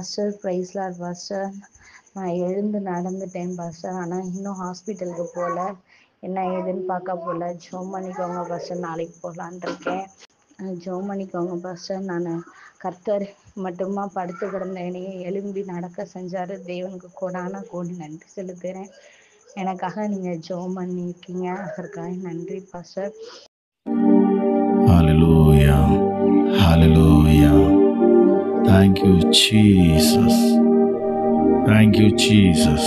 Pastor. Price Lord pastor. நான் எழுந்து நடந்துட்டேன் pastor. ஆனால் இன்னும் ஹாஸ்பிட்டலுக்கு போகல. என்ன ஏதுன்னு பார்க்க போகல. ஜோம் பண்ணிக்கோங்க பாஸ்டர். நாளைக்கு போகலான் இருக்கேன். ஜோம் பண்ணிக்கோங்க பாஸ்டர். நான் கர்த்தர் மட்டுமா படுத்து கிடந்தேனே எழும்பி நடக்க செஞ்சாரு. தேவனுக்கு கோடான கோடி நன்றி செலுத்துகிறேன். எனக்காக நீங்கள் ஜோம் பண்ணியிருக்கீங்க, அதற்காக நன்றி pastor. Hallelujah. Hallelujah. Thank you, Jesus. Thank you, Jesus.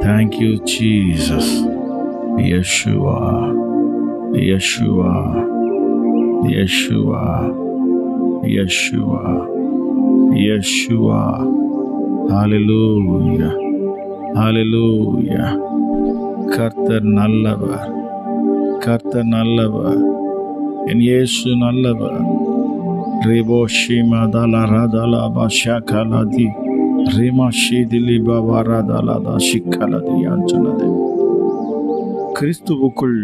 Thank you, Jesus. Yeshua. Yeshua. Yeshua. Yeshua. Yeshua. Hallelujah. Hallelujah. கர்த்தர் நல்லவர். கர்த்தர் நல்லவர். என் இயேசு நல்லவர். ரிபோஷிமா தலரதல பஷகலதி ரிமஷிதிலி பவரதலத சிக்கலதி அஞ்சனதே. கிறிஸ்துவுக்குள்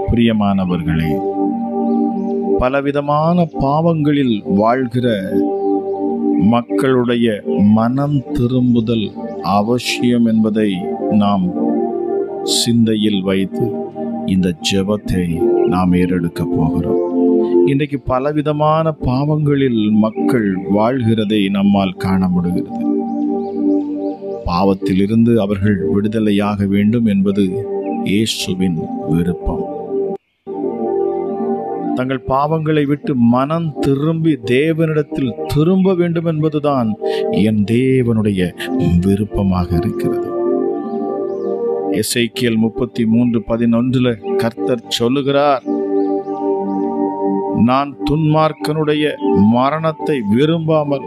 பிரியமானவர்களே, பலவிதமான பாவங்களில் வாழ்கிற மக்களுடைய மனம் திரும்புதல் அவசியம் என்பதை நாம் சிந்தையில் வைத்து இந்த ஜெபத்தை நாம் ஏறெடுக்க போகிறோம். இன்றைக்கு பலவிதமான பாவங்களில் மக்கள் வாழ்கிறதை நம்மால் காண முடிகிறது. பாவத்திலிருந்து அவர்கள் விடுதலையாக வேண்டும் என்பது இயேசுவின் விருப்பம். தங்கள் பாவங்களை விட்டு மனம் திரும்பி தேவனிடத்தில் திரும்ப வேண்டும் என்பதுதான் என் தேவனுடைய விருப்பமாக இருக்கிறது. எசேக்கியேல் 33:11 கர்த்தர் சொல்லுகிறார், நான் துன்மார்க்கனுடைய மரணத்தை விரும்பாமல்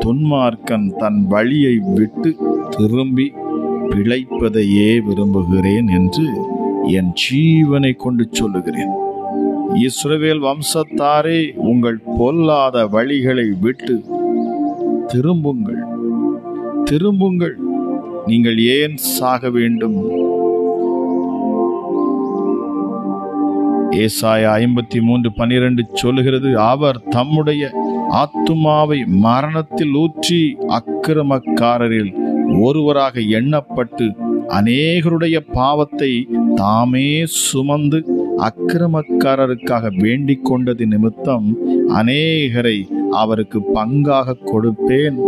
துன்மார்க்கன் தன் வழியை விட்டு திரும்பி பிழைப்பதையே விரும்புகிறேன் என்று என் ஜீவனை கொண்டு சொல்லுகிறேன். இஸ்ரவேல் வம்சத்தாரே, உங்கள் பொல்லாத வழிகளை விட்டு திரும்புங்கள், திரும்புங்கள். நீங்கள் ஏன் சாக வேண்டும்? ஏசாயா 53:12 சொல்லுகிறது, அவர் தம்முடைய ஆத்துமாவை மரணத்தில் ஊற்றி அக்கிரமக்காரரில் ஒருவராக எண்ணப்பட்டு அநேகருடைய பாவத்தை தாமே சுமந்து அக்கிரமக்காரருக்காக வேண்டிக் கொண்டது நிமித்தம் அநேகரை அவருக்கு பங்காக கொடுப்பேன்.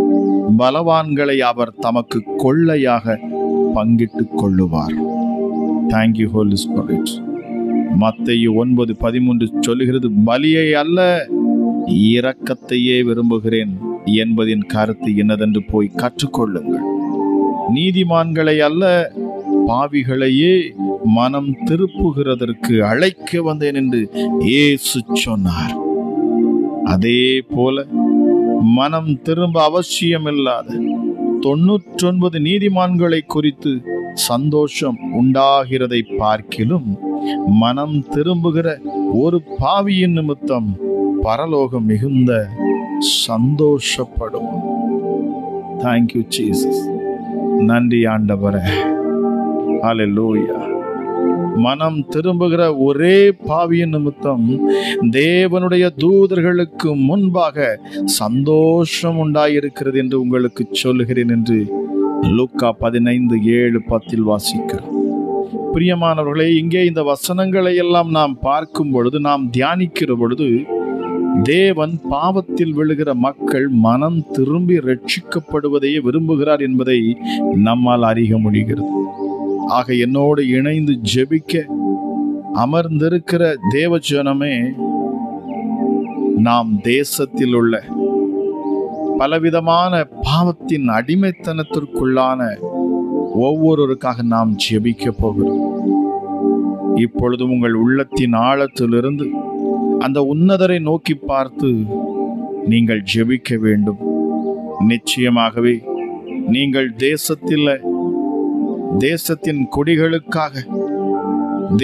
பலவான்களை அவர் தமக்கு கொள்ளையாக பங்கிட்டுக் கொள்ளுவார். Thank you Holy Spirit. மத்தேயு 9:13 சொல்லுகிறது, பலியை அல்ல இரக்கத்தையே விரும்புகிறேன் என்பதின் கருத்து என்னதென்று போய் கற்றுக்கொள்ளுங்கள். நீதிமான்களை அல்ல பாவிகளையே மனம் திருப்புகிறதற்கு அழைக்க வந்தேன் என்று இயேசு சொன்னார். அதே போல மனம் திரும்ப அவசியமில்லாத 99 நீதிமான்களை குறித்து சந்தோஷம் உண்டாகிறதை பார்க்கிலும் மனம் திரும்புகிற ஒரு பாவியின் நிமித்தம் பரலோகம் மிகுந்த சந்தோஷப்படும். Thank you Jesus. நன்றி ஆண்டவரே. ஹல்லேலூயா. மனம் திரும்புகிற ஒரே பாவியின் நிமித்தம் தேவனுடைய தூதர்களுக்கு முன்பாக சந்தோஷம் உண்டாயிருக்கிறது என்று உங்களுக்கு சொல்லுகிறேன் என்று லூக்கா 15:7-10 வாசிக்கிறோம். பிரியமானவர்களே, இங்கே இந்த வசனங்களை எல்லாம் நாம் பார்க்கும் பொழுது, நாம் தியானிக்கிற பொழுது, தேவன் பாவத்தில் விழுகிற மக்கள் மனம் திரும்பி ரட்சிக்கப்படுவதையே விரும்புகிறார் என்பதை நம்மால் அறிய முடிகிறது. ஆக என்னோடு இணைந்து ஜெபிக்க அமர்ந்திருக்கிற தேவஜனமே, நாம் தேசத்தில் உள்ள பலவிதமான பாவத்தின் அடிமைத்தனத்திற்குள்ளான ஒவ்வொருவருக்காக நாம் ஜெபிக்க போகிறோம். இப்பொழுது உங்கள் உள்ளத்தின் ஆழத்திலிருந்து அந்த உன்னதரை நோக்கி பார்த்து நீங்கள் ஜெபிக்க வேண்டும். நிச்சயமாகவே நீங்கள் தேசத்தின் குடிகளுக்காக,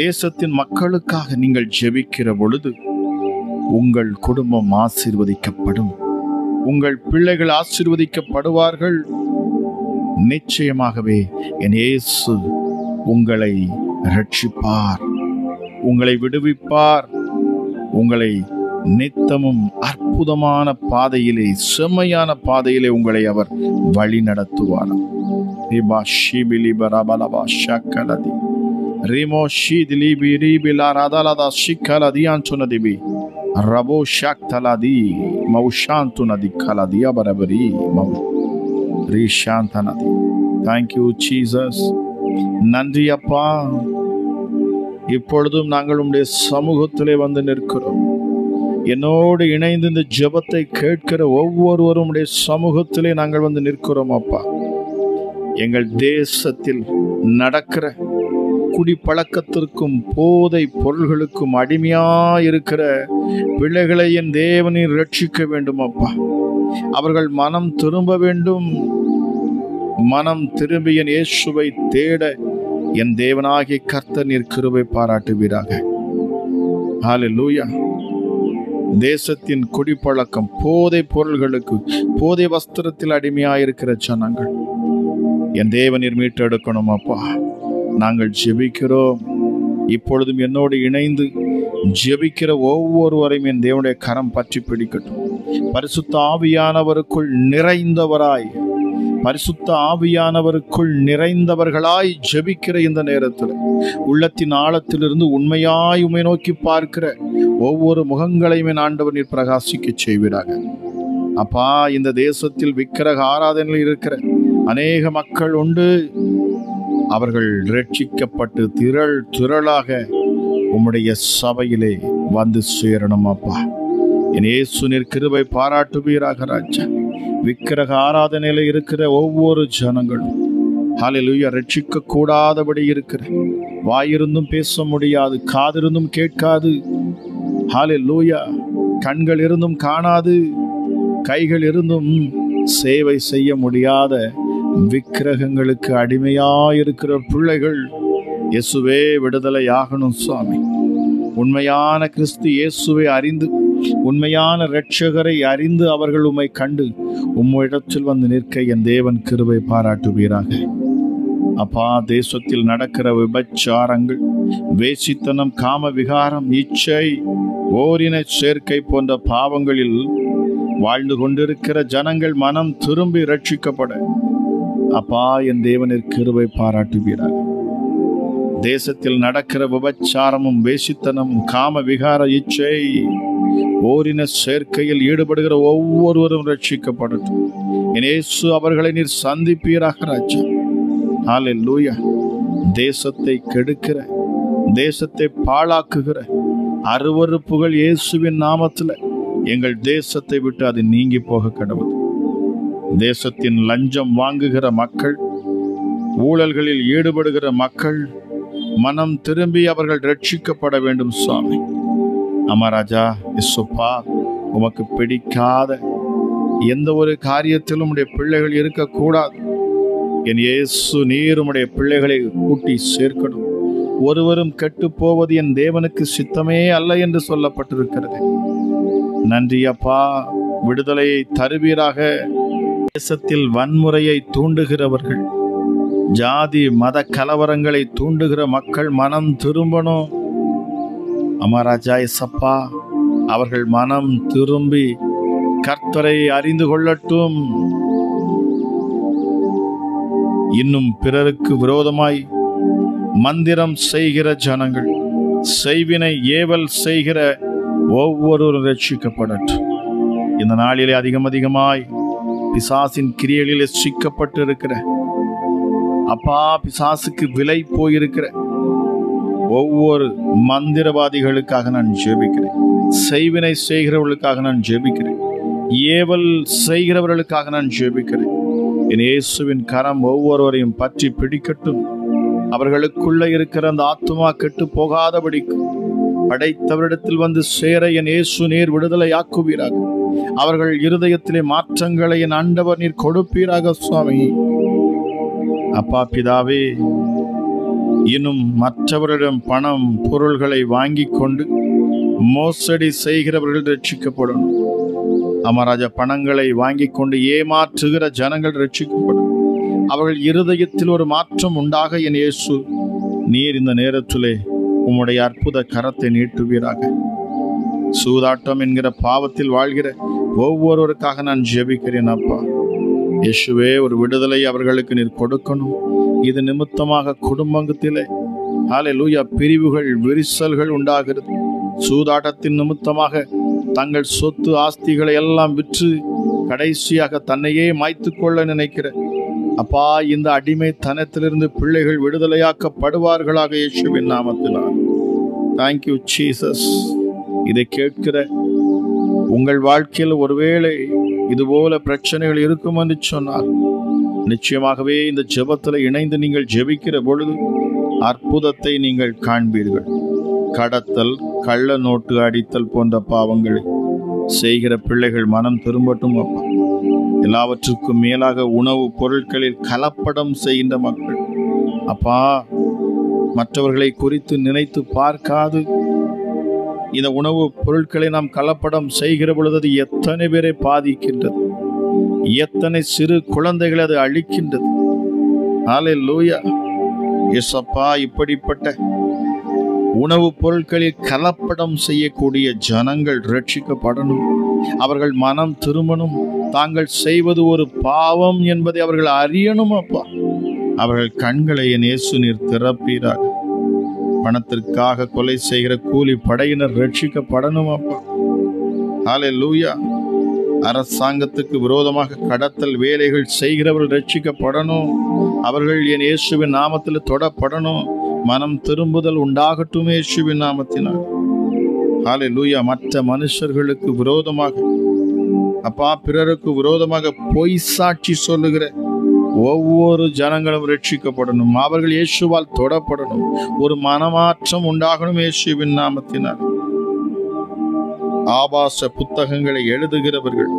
தேசத்தின் மக்களுக்காக நீங்கள் ஜெபிக்கிற பொழுது உங்கள் குடும்பம் ஆசீர்வதிக்கப்படும், உங்கள் பிள்ளைகள் ஆசீர்வதிக்கப்படுவார்கள். நிச்சயமாகவே என் இயேசு உங்களை ரட்சிப்பார், உங்களை விடுவிப்பார், உங்களை நித்தமும் அற்புதமான பாதையிலே, செம்மையான பாதையிலே உங்களை அவர் வழி நடத்துவார். Thank you, Jesus. நன்றி அப்பா. இப்பொழுதும் நாங்கள் உம்முடைய சமூகத்திலே வந்து நிற்கிறோம். என்னோடு இணைந்து இந்த ஜெபத்தை கேட்கிற ஒவ்வொருவரும் உடைய சமூகத்திலே நாங்கள் வந்து நிற்கிறோம் அப்பா. எங்கள் தேசத்தில் நடக்கிற குடிப்பழக்கத்திற்கும் போதை பொருள்களுக்கும் அடிமையாயிருக்கிற பிள்ளைகளை என் தேவனை ரட்சிக்க வேண்டும் அப்பா. அவர்கள் மனம் திரும்ப வேண்டும். மனம் திரும்பி என் இயேசுவை தேட என் தேவனாகிய கர்த்தர் நீர் கிருபை பாராட்டுவீராக. ஹல்லேலூயா. தேசத்தின் குடிப்பழக்கம், போதை பொருள்களுக்கு, போதை வஸ்திரத்தில் அடிமையாயிருக்கிற ஜனங்கள் என் தேவனீர் மீட்டெடுக்கணும் அப்பா. நாங்கள் ஜெபிக்கிறோம். இப்பொழுதும் என்னோடு இணைந்து ஜெபிக்கிற ஒவ்வொருவரையும் என் தேவனுடைய கரம் பற்றி பிடிக்கட்டும். பரிசுத்த ஆவியானவருக்குள் நிறைந்தவராய், பரிசுத்த ஆவியானவருக்குள் நிறைந்தவர்களாய் ஜெபிக்கிற இந்த நேரத்தில் உள்ளத்தின் ஆழத்திலிருந்து உண்மையாய் உம்மை நோக்கி பார்க்கிற ஒவ்வொரு முகங்களையுமே ஆண்டவர் நீர் பிரகாசிக்க செய்வீராக. அப்பா, இந்த தேசத்தில் விக்கிரக ஆராதனையில் இருக்கிற அநேக மக்கள் உண்டு. அவர்கள் ரட்சிக்கப்பட்டு திரள் திரளாக உம்முடைய சபையிலே வந்து சேரணும் அப்பா. என் இயேசு நீர் கிருபை பாராட்டுவீராக ராஜா. விக்கிரக ஆராதனையில இருக்கிற ஒவ்வொரு ஜனங்களும் ஹல்லேலூயா ரட்சிக்க கூடாதபடி இருக்கிற, வாயிருந்தும் பேச முடியாது, காதிருந்தும் கேட்காது, ஹல்லேலூயா கண்கள் இருந்தும் காணாது, கைகள் இருந்தும் சேவை செய்ய முடியாத விக்கிரகங்களுக்கு அடிமையாயிருக்கிற பிள்ளைகள் இயேசுவே விடுதலையாகணும் சுவாமி. உண்மையான கிறிஸ்து இயேசுவை அறிந்து, உண்மையான இரட்சகரை அறிந்து அவர்கள் உம்மை கண்டு உம்மிடத்தில் வந்து நிற்க என் தேவன் கிருபை பாராட்டுவீராக. அப்பா, தேசத்தில் நடக்கிற விபச்சாரங்கள், வேசித்தனம், காம விகாரம், இச்சை, ஓரின சேர்க்கை போன்ற பாவங்களில் வாழ்ந்து கொண்டிருக்கிற ஜனங்கள் மனம் திரும்பி ரட்சிக்கப்பட அப்பா என் தேவனின் கிருபை பாராட்டுவீராக. தேசத்தில் நடக்கிற விபச்சாரமும், வேசித்தனமும், காம விகார, இச்சை, ஓரின சேர்க்கையில் ஈடுபடுகிற ஒவ்வொருவரும் ரட்சிக்கப்படட்டும். இயேசு அவர்களை நீர் சந்திப்பீராக ராஜா. ஹல்லேலூயா. தேசத்தை கெடுக்கிற, தேசத்தை பாழாக்குகிற அருவருப்புகள் இயேசுவின் நாமத்தில் எங்கள் தேசத்தை விட்டு அது நீங்கி போக கடவுள். தேசத்தின் லஞ்சம் வாங்குகிற மக்கள், ஊழல்களில் ஈடுபடுகிற மக்கள் மனம் திரும்பி அவர்கள் ரட்சிக்கப்பட வேண்டும் சுவாமி. அமராஜா இசுப்பா, உமக்கு பிடிக்காத எந்த ஒரு காரியத்திலும் உடைய பிள்ளைகள் இருக்கக்கூடாது. என் இயேசு நீர் உம்முடைய பிள்ளைகளை கூட்டி சேர்க்கணும். ஒருவரும் கெட்டு போவது என் தேவனுக்கு சித்தமே அல்ல என்று சொல்லப்பட்டிருக்கிறது. நன்றி அப்பா, விடுதலையை தருவீராக. தேசத்தில் வன்முறையை தூண்டுகிறவர்கள், ஜாதி மத கலவரங்களை தூண்டுகிற மக்கள் மனம் திரும்பணும். அமராஜா இசப்பா, அவர்கள் மனம் திரும்பி கர்த்தரை அறிந்து கொள்ளட்டும். இன்னும் பிறருக்கு விரோதமாய் மந்திரம் செய்கிற ஜனங்கள், செய்வினை ஏவல் செய்கிற ஒவ்வொருவரும் ரட்சிக்கப்படட்டும். இந்த நாளிலே அதிகமாய் பிசாசின் கிரியைகளிலே சிக்கப்பட்டு இருக்கிற அப்பா, பிசாசுக்கு விலை போயிருக்கிற ஒவ்வொரு மந்திரவாதிகளுக்காக நான் ஜெபிக்கிறேன். செய்வினை செய்கிறவர்களுக்காக நான் ஜெபிக்கிறேன். ஏவல் செய்கிறவர்களுக்காக நான் ஜெபிக்கிறேன். என் இயேசுவின் கரம் ஒவ்வொருவரையும் பற்றி பிடிக்கட்டும். அவர்களுக்குள்ள இருக்கிற அந்த ஆத்துமா கெட்டு போகாதபடிக்கு படைத்தவரிடத்தில் வந்து சேர என் இயேசு நீர் விடுதலையாக்குவீராக. அவர்கள் இருதயத்திலே மாற்றங்களை என் ஆண்டவர் நீர் கொடுப்பீராக சுவாமி. அப்பா பிதாவே, இன்னும் மற்றவர்களிடம் பணம் பொருள்களை வாங்கி கொண்டு மோசடி செய்கிறவர்கள் ரட்சிக்கப்படணும். அமராஜா, பணங்களை வாங்கி கொண்டு ஏமாற்றுகிற ஜனங்கள் ரட்சிக்கப்படும். அவர்கள் இருதயத்தில் ஒரு மாற்றம் உண்டாக என் இயேசு நீர் இந்த நேரத்திலே உம்முடைய அற்புத கரத்தை நீட்டுவீராக. சூதாட்டம் என்கிற பாவத்தில் வாழ்கிற ஒவ்வொருவருக்காக நான் ஜெபிக்கிறேன் அப்பா. இயேசுவே, ஒரு விடுதலை அவர்களுக்கு நீர் கொடுக்கணும். இது நிமித்தமாக குடும்பத்திலே ஹல்லேலூயா பிரிவுகள், விரிசல்கள் உண்டாகிறது. சூதாட்டத்தின் நிமித்தமாக தங்கள் சொத்து ஆஸ்திகளை எல்லாம் விற்று கடைசியாக தன்னையே மாய்த்து கொள்ள நினைக்கிற அப்பா, இந்த அடிமைத்தனத்திலிருந்து பிள்ளைகள் விடுதலையாக்கப்படுவார்களாக இயேசுவின் நாமத்தினால். Thank you Jesus. இதை கேட்கிற உங்கள் வாழ்க்கையில் ஒருவேளை இதுபோல பிரச்சனைகள் இருக்கும் என்று சொன்னால், நிச்சயமாகவே இந்த ஜெபத்தில் இணைந்து நீங்கள் ஜெபிக்கிற பொழுது அற்புதத்தை நீங்கள் காண்பீர்கள். கடத்தல், கள்ள நோட்டு அடித்தல் போன்ற பாவங்களை செய்கிற பிள்ளைகள் மனம் திரும்பட்டும் அப்பா. எல்லாவற்றுக்கும் மேலாக உணவுப் பொருட்களில் கலப்படம் செய்கின்ற மக்கள் அப்பா, மற்றவர்களை குறித்து நினைத்து பார்க்காது இந்த உணவுப் பொருட்களை நாம் கலப்படம் செய்கிற பொழுது அது எத்தனை பேரை பாதிக்கின்றது, எத்தனை சிறு குழந்தைகளை அது அழிக்கின்றது. ஹல்லேலூயா. இயேசப்பா, இப்படிப்பட்ட உணவுப் பொருட்களில் கலப்படம் செய்யக்கூடிய ஜனங்கள் ரட்சிக்கப்படணும். அவர்கள் மனம் திரும்பணும். தாங்கள் செய்வது ஒரு பாவம் என்பதை அவர்கள் அறியணும் அப்பா. அவர்கள் கண்களை என் இயேசு நீர் திறப்பீராக. பணத்திற்காக கொலை செய்கிற கூலி படையினர் ரட்சிக்கப்படணும் அப்பா. ஹல்லேலூயா. அரசாங்கத்துக்கு விரோதமாக கடத்தல் வேலைகள் செய்கிறவர்கள் ரட்சிக்கப்படணும். அவர்கள் என் இயேசுவின் நாமத்தில் தொடப்படணும். மனம் திரும்புதல் உண்டாகட்டும் இயேசுவின் நாமத்தினால். ஹல்லேலூயா. மற்ற மனுஷர்களுக்கு விரோதமாக அப்பா, பிறருக்கு விரோதமாக பொய் சாட்சி சொல்லுகிற ஒவ்வொரு ஜனங்களும் ரட்சிக்கப்படணும். அவர்கள் இயேசுவால் தொடப்படணும். ஒரு மனமாற்றம் உண்டாகணும் இயேசுவின் நாமத்தினால். ஆபாச புத்தகங்களை எழுதுகிறவர்கள்,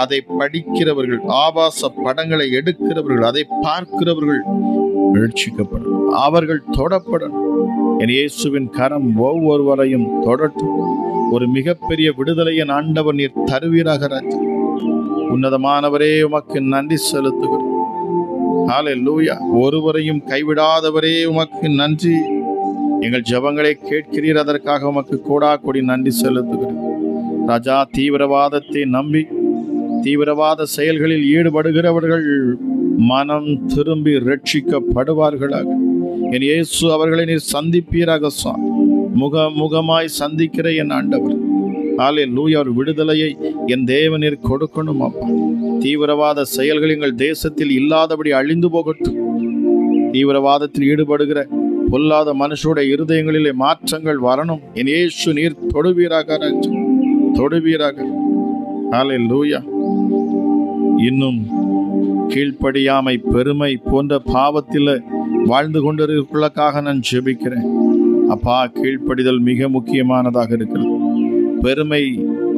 அதை படிக்கிறவர்கள், ஆபாச படங்களை எடுக்கிறவர்கள், அதை பார்க்கிறவர்கள் ரட்சிக்கப்படணும். அவர்கள் தொடப்படணும். என் இயேசுவின் கரம் ஒவ்வொருவரையும் தொடட்டும். ஒரு மிகப்பெரிய விடுதலையை ஆண்டவர் நீர் தருவீராக. உன்னதமானவரே, உமக்கு நன்றி செலுத்துகிறோம். ஹல்லேலூயா. ஒருவரையும் கைவிடாதவரே, உமக்கு நன்றி. எங்கள் ஜெபங்களை கேட்கிறீர், அதற்காக உமக்கு கோடாகோடி நன்றி செலுத்துகிறேன் ராஜா. தீவிரவாதத்தை நம்பி தீவிரவாத செயல்களில் ஈடுபடுகிறவர்கள் மனம் திரும்பி ரட்சிக்கப்படுவார்களாக. என் இயேசு, அவர்களை நீர் சந்திப்பீராக. முகமாய் சந்திக்கிற என் ஆண்டவர், ஹல்லேலூயா, ஒரு விடுதலையை என் தேவனீர் கொடுக்கணும் அப்பா. தீவிரவாத செயல்கள் எங்கள் தேசத்தில் இல்லாதபடி அழிந்து போகட்டும். தீவிரவாதத்தில் ஈடுபடுகிற பொல்லாத மனுஷருடைய இருதயங்களிலே மாற்றங்கள் வரணும். என் இயேசு நீர் தொடுவீராக, தொடுவீராக. ஹல்லேலூயா. இன்னும் கீழ்ப்படியாமை, பெருமை போன்ற பாவத்தில் வாழ்ந்து கொண்டிருக்கிறதுக்காக நான் ஜெபிக்கிறேன் அப்பா. கீழ்ப்படிதல் மிக முக்கியமானதாக இருக்கிறது. பெருமை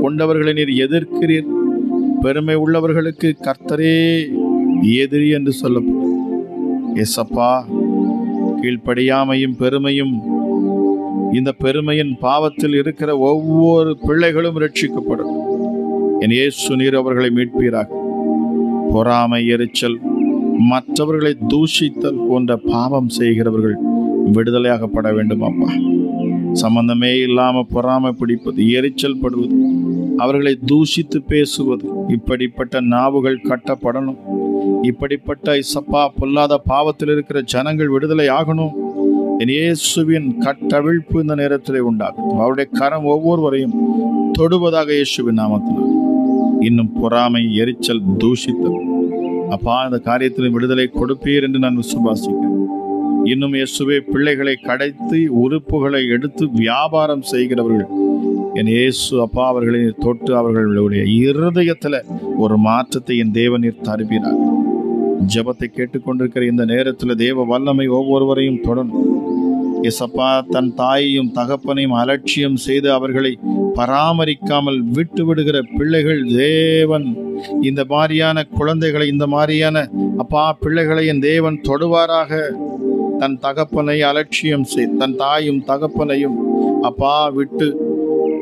கொண்டவர்களை நீர் எதிர்க்கிறீர். பெருமை உள்ளவர்களுக்கு கர்த்தரே எதிரி என்று சொல்லப்படும். ஏசப்பா, கீழ்ப்படியாமையும் பெருமையும், இந்த பெருமையின் பாவத்தில் இருக்கிற ஒவ்வொரு பிள்ளைகளும் ரட்சிக்கப்படும். என் இயேசு நீர் அவர்களை மீட்பீராக. பொறாமை, எரிச்சல், மற்றவர்களை தூஷித்தல் போன்ற பாவம் செய்கிறவர்கள் விடுதலையாகப்பட வேண்டும் அப்பா. சம்பந்தமே இல்லாம பொறாமை பிடிப்பது, எரிச்சல் படுவது, அவர்களை தூஷித்து பேசுவது, இப்படிப்பட்ட நாவுகள் கட்டப்படணும். இப்படிப்பட்ட இசப்பா பொல்லாத பாவத்தில் இருக்கிற ஜனங்கள் விடுதலை ஆகணும். என் இயேசுவின் கட்டவிழ்ப்பு இந்த நேரத்திலே உண்டாகும். அவருடைய கரம் ஒவ்வொருவரையும் தொடுவதாக இயேசுவின் நாமத்தில். இன்னும் பொறாமை, எரிச்சல், தூஷித்தல் அப்பா, இந்த காரியத்தில் விடுதலை கொடுப்பீர் என்று நான் விசுவாசிக்கிறேன். இன்னும் இயேசுவே, பிள்ளைகளை கடைத்து உறுப்புகளை எடுத்து வியாபாரம் செய்கிறவர்கள் என் இயேசு அப்பா, அவர்களை தொட்டு அவர்களுடைய இருதயத்தில் ஒரு மாற்றத்தை என் தேவனீர் தருவீராக. ஜெபத்தை கேட்டுக்கொண்டிருக்கிற இந்த நேரத்தில் தேவ வல்லமை ஒவ்வொருவரையும் தொடரும். இயேசப்பா, தன் தாயையும் தகப்பனையும் அலட்சியம் செய்து அவர்களை பராமரிக்காமல் விட்டு விடுகிற பிள்ளைகள், தேவன் இந்த மாதிரியான குழந்தைகளை, இந்த மாதிரியான அப்பா பிள்ளைகளை என் தேவன் தொடுவாராக. தன் தகப்பனை அலட்சியம் செய்து, தன் தாயும் தகப்பனையும் அப்பா விட்டு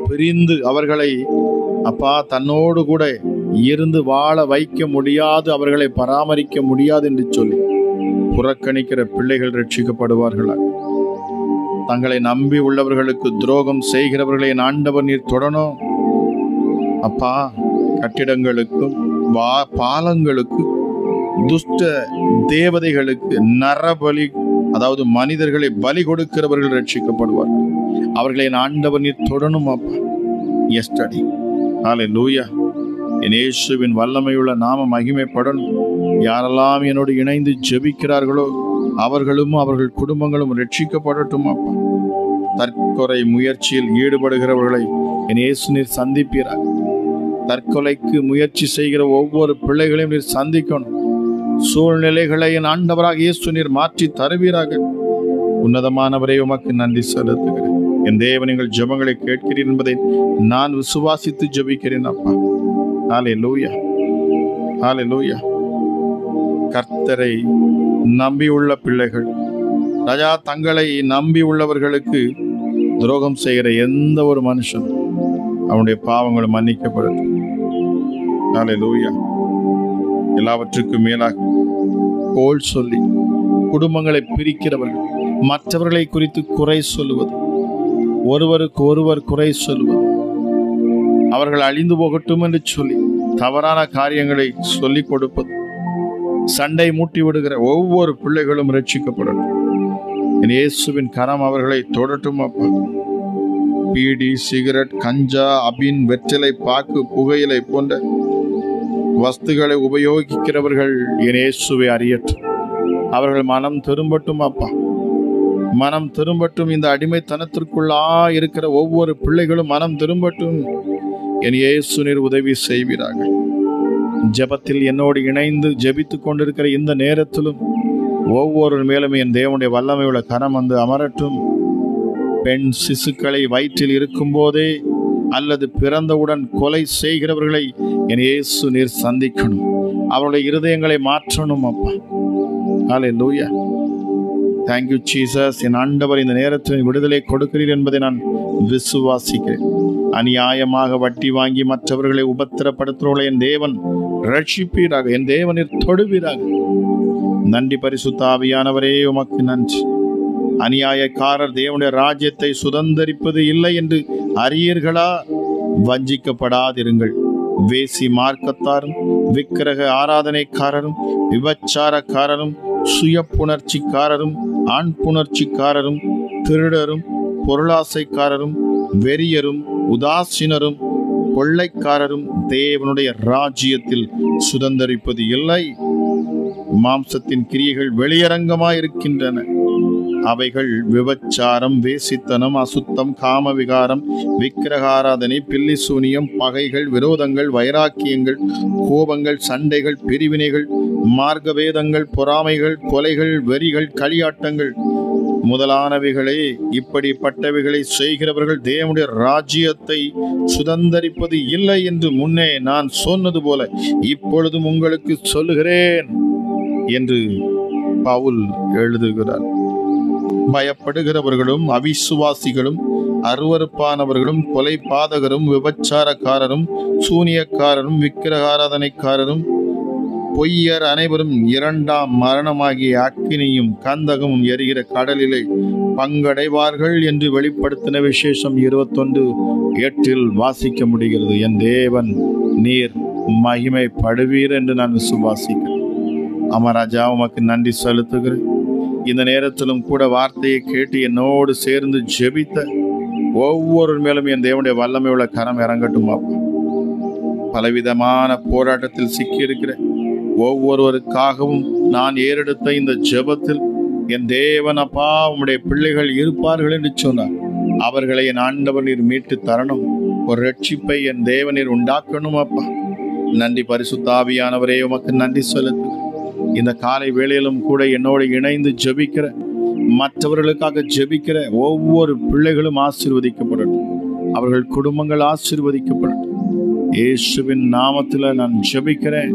பிரிந்து அவர்களை அப்பா தன்னோடு கூட இருந்து வாழ வைக்க முடியாது, அவர்களை பராமரிக்க முடியாது என்று சொல்லி புறக்கணிக்கிற பிள்ளைகள் ரட்சிக்கப்படுவார்களாக. தங்களை நம்பி உள்ளவர்களுக்கு துரோகம் செய்கிறவர்களை என் ஆண்டவர் நீர் தொடணும் அப்பா. கட்டிடங்களுக்கும் பாலங்களுக்கு துஷ்ட தேவதைகளுக்கு நரபலி, அதாவது மனிதர்களை பலி கொடுக்கிறவர்கள் ரட்சிக்கப்படுவார். அவர்களை என் ஆண்டவர் நீர் தொடணும் அப்பா. எஸ்டடி ஹல்லேலூயா. என் இயேசுவின் வல்லமையுள்ள நாம மகிமைப்படணும். யாரெல்லாம் என்னோடு இணைந்து ஜெபிக்கிறார்களோ அவர்களும் அவர்கள் குடும்பங்களும் ரட்சிக்கப்படட்டும் அப்பா. தற்கொலை முயற்சியில் ஈடுபடுகிறவர்களை என் இயேசு நீர் சந்திப்பீராக. தற்கொலைக்கு முயற்சி செய்கிற ஒவ்வொரு பிள்ளைகளையும் நீர் சந்திக்கணும். சூழ்நிலைகளை என் ஆண்டவராக இயேசு நீர் மாற்றி தருவீராக. உன்னதமானவரே, உமக்கு நன்றி செலுத்துகிறேன். என் தேவன் நீங்கள் ஜெபங்களை கேட்கிறீர் என்பதை நான் விசுவாசித்து ஜெபிக்கிறேன் அப்பா. ஹல்லேலூயா, ஹல்லேலூயா. கர்த்தரை நம்பியுள்ள பிள்ளைகள் ராஜா, தங்களை நம்பி உள்ளவர்களுக்கு துரோகம் செய்கிற எந்த ஒரு மனுஷன் அவனுடைய பாவங்களும் மன்னிக்கப்படும். ஹல்லேலூயா. எல்லாவற்றுக்கும் மேலாக கோல் சொல்லி குடும்பங்களை பிரிக்கிறவர்கள், மற்றவர்களை குறித்து குறை சொல்லுவது, ஒருவருக்கு ஒருவர் குறை சொல்லுவது, அவர்கள் அழிந்து போகட்டும் என்று சொல்லி தவறான காரியங்களை சொல்லிக் கொடுப்பது, சண்டை மூட்டி விடுகிற ஒவ்வொரு பிள்ளைகளும் ரட்சிக்கப்படட்டும். இயேசுவின் கரம் அவர்களை தொடட்டும் அப்பா. பீடி, சிகரெட், கஞ்சா, அபின், வெற்றிலை பாக்கு, புகையிலை போன்ற வஸ்துகளை உபயோகிக்கிறவர்கள் என் இயேசுவை அறியட்டும். அவர்கள் மனம் திரும்பட்டும் அப்பா, மனம் திரும்பட்டும். இந்த அடிமைத்தனத்திற்குள்ளா இருக்கிற ஒவ்வொரு பிள்ளைகளும் மனம் திரும்பட்டும். என் இயேசு நீர் உதவி செய்வீராக. ஜெபத்தில் என்னோடு இணைந்து ஜெபித்துக் கொண்டிருக்கிற இந்த நேரத்திலும் ஒவ்வொரு மேலும் என் தேவனுடைய வல்லமை உள்ள கரம் வந்து அமரட்டும். பெண் சிசுக்களை வயிற்றில் இருக்கும் போதே அல்லது பிறந்தவுடன் கொலை செய்கிறவர்களை என் இயேசு நீர் சந்திக்கணும். அவருடைய இருதயங்களை மாற்றணும் அப்பா. ஹல்லேலூயா. Thank you Jesus. என் ஆண்டவர் இந்த நேரத்தில் விடுதலை கொடுக்கிறீர் என்பதை நான் விசுவாசிக்கிறேன். அநியாயமாக வட்டி வாங்கி மற்றவர்களை உபத்திரப்படுத்துகிறவர்களை என் தேவன் ரட்சிப்பீராக. என் தேவனில் தொடுவீராக. நன்றி பரிசுத்த ஆவியானவரே, உமக்கு நன்றி. அநியாயக்காரர் தேவனுடைய ராஜ்யத்தை சுதந்தரிப்பது இல்லை என்று அறியீர்களா? வஞ்சிக்கப்படாதிருங்கள். வேசி மார்க்கத்தாரும், விக்கிரக ஆராதனைக்காரரும், விபச்சாரக்காரரும், சுய புணர்ச்சிக்காரரும், ஆண் புணர்ச்சிக்காரரும், திருடரும், பொருளாசைக்காரரும், வெறியரும், உதாசீனரும், கொள்ளைக்காரரும் தேவனுடைய ராஜ்யத்தில் சுதந்தரிப்பது இல்லை. மாம்சத்தின் கிரியைகள் வெளியரங்கமாயிருக்கின்றன. அவைகள் விபச்சாரம், வேசித்தனம், அசுத்தம், காம விகாரம், விக்கிரகாராதனை, பில்லி சூனியம், பகைகள், விரோதங்கள், வைராக்கியங்கள், கோபங்கள், சண்டைகள், பிரிவினைகள், மார்க்கவேதங்கள், பொறாமைகள், கொலைகள், வெறிகள், களியாட்டங்கள் முதலானவைகளே. இப்படிப்பட்டவைகளை செய்கிறவர்கள் தேவனுடைய ராஜ்யத்தை சுதந்தரிப்பது இல்லை என்று முன்னே நான் சொன்னது போல இப்பொழுதும் உங்களுக்கு சொல்லுகிறேன் என்று பவுல் எழுதுகிறார். பயப்படுகிறவர்களும், அவிசுவாசிகளும், அருவருப்பானவர்களும், கொலை பாதகரும், விபச்சாரக்காரரும், சூனியக்காரரும், விக்கிரகாராதனைக்காரரும், பொய்யர் அனைவரும் இரண்டாம் மரணமாகிய அக்கினியும் கந்தகமும் எரிகிற கடலிலே பங்கடைவார்கள் என்று வெளிப்படுத்தின விசேஷம் 21:8 வாசிக்க முடிகிறது. என் தேவன் நீர் மகிமைப்படுவீர் என்று நான் விசுவாசிக்கிறேன். அமராஜா, உமக்கு நன்றி செலுத்துகிறேன். இந்த நேரத்திலும் கூட வார்த்தையை கேட்டு என்னோடு சேர்ந்து ஜெபித்த ஒவ்வொரு மேலும் என் தேவனுடைய வல்லமை உள்ள கரம் இறங்கட்டும் அப்பா. பலவிதமான போராட்டத்தில் சிக்கியிருக்கிற ஒவ்வொருவருக்காகவும் நான் ஏறெடுத்த இந்த ஜெபத்தில் என் தேவன் அப்பா உம்முடைய பிள்ளைகள் இருப்பார்கள் என்று சொன்னார். அவர்களை என் ஆண்டவர் நீர் மீட்டு தரணும். ஒரு ரட்சிப்பை என் தேவனீர் உண்டாக்கணும் அப்பா. நன்றி பரிசுத்த ஆவியானவரே, உமக்கு நன்றி செலுத்து. இந்த காலை வேளையிலும் கூட என்னோடு இணைந்து ஜெபிக்கிற, மற்றவர்களுக்காக ஜெபிக்கிற ஒவ்வொரு பிள்ளைகளும் ஆசீர்வதிக்கப்படட்டும். அவர்கள் குடும்பங்கள் ஆசீர்வதிக்கப்படட்டும். இயேசுவின் நாமத்தில் நான் ஜெபிக்கிறேன்.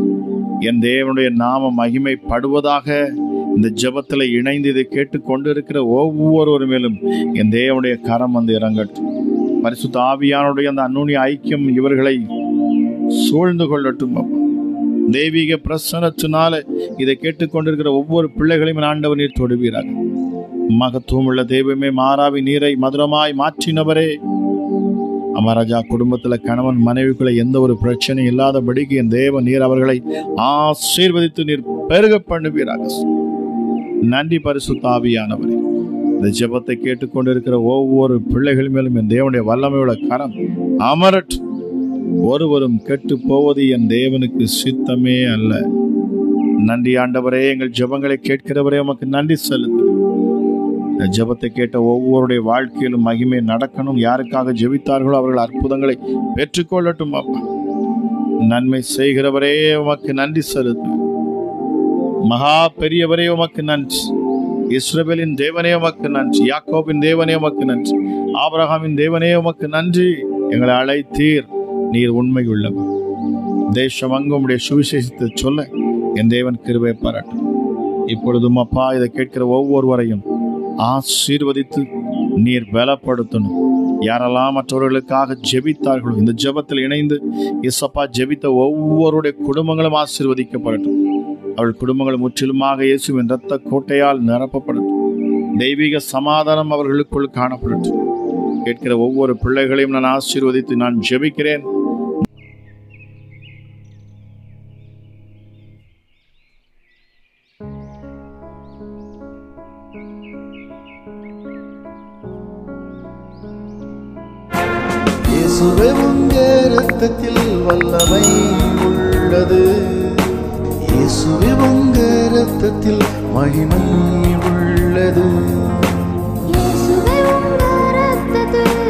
என் தேவனுடைய நாம மகிமைப்படுவதாக. இந்த ஜெபத்தில் இணைந்து இதை கேட்டுக்கொண்டு இருக்கிற ஒவ்வொருவர் மேலும் என் தேவனுடைய கரம் வந்து இறங்கட்டும். பரிசுத்த ஆவியானுடைய அந்த அந்நுண்ணிய ஐக்கியம் இவர்களை சூழ்ந்து கொள்ளட்டும். தெய்வீக பிரசன்னத்தினால இதை கேட்டுக்கொண்டிருக்கிற ஒவ்வொரு பிள்ளைகளையும் ஆண்டவர் நீர் தொடுவீராக. மகத்துவம் உள்ள தெய்வமே, மாறாவி நீரை மதுரமாய் மாற்றினவரே, அமராஜா குடும்பத்துல கணவன் மனைவிக்குள்ள எந்த ஒரு பிரச்சனையும் இல்லாதபடிக்கு என் தேவ நீர் அவர்களை ஆசீர்வதித்து நீர் பெருக பண்ணுவீராக. நன்றி பரிசுத்த ஆவியானவரே. இந்த ஜெபத்தை கேட்டுக்கொண்டிருக்கிற ஒவ்வொரு பிள்ளைகள் மேலும் என் தேவனுடைய வல்லமையுள்ள கரம் அமரட்டும். ஒருவரும் கெட்டு போவது என் தேவனுக்கு சித்தமே அல்ல. நன்றி ஆண்டவரே. எங்கள் ஜெபங்களை கேட்கிறவரே உமக்கு நன்றி செலுத்து. இந்த ஜெபத்தை கேட்ட ஒவ்வொருடைய வாழ்க்கையிலும் மகிமை நடக்கணும். யாருக்காக ஜெபித்தார்களோ அவர்கள் அற்புதங்களை பெற்றுக்கொள்ளட்டும். அப்பா, நன்மை செய்கிறவரே உமக்கு நன்றி செலுத்து. மகா பெரியவரே உமக்கு நன்றி. இஸ்ரவேலின் தேவனே உமக்கு நன்றி. யாக்கோபின் தேவனே உமக்கு நன்றி. ஆபிரகாமின் தேவனே உமக்கு நன்றி. எங்களை அழைத்தீர். நீர் உண்மை உள்ளவர். தேசம் அங்கும் உடைய சுவிசேஷத்தை சொல்ல என் தேவன் கிருபை பாராட்டும். இப்பொழுதும் அப்பா, இதை கேட்கிற ஒவ்வொருவரையும் ஆசீர்வதித்து நீர் பலப்படுத்தணும். யாரெல்லாம் மற்றவர்களுக்காக ஜெபித்தார்களோ இந்த ஜெபத்தில் இணைந்து இயேசப்பா ஜெபித்த ஒவ்வொருடைய குடும்பங்களும் ஆசீர்வதிக்கப்படட்டும். அவள் குடும்பங்கள் முற்றிலுமாக இயேசுவின் இரத்த கோட்டையால் நிரப்பப்படட்டும். தெய்வீக சமாதானம் அவர்களுக்குள் காணப்படட்டும். கேட்கிற ஒவ்வொரு பிள்ளைகளையும் நான் ஆசீர்வதித்து நான் ஜெபிக்கிறேன். இயேசுவே உங்க இரத்தத்தில் வல்லமை உள்ளது. இயேசுவே உங்க இரத்தத்தில் மகிமை உள்ளது. இயேசுவே உங்க இரத்தத்தில்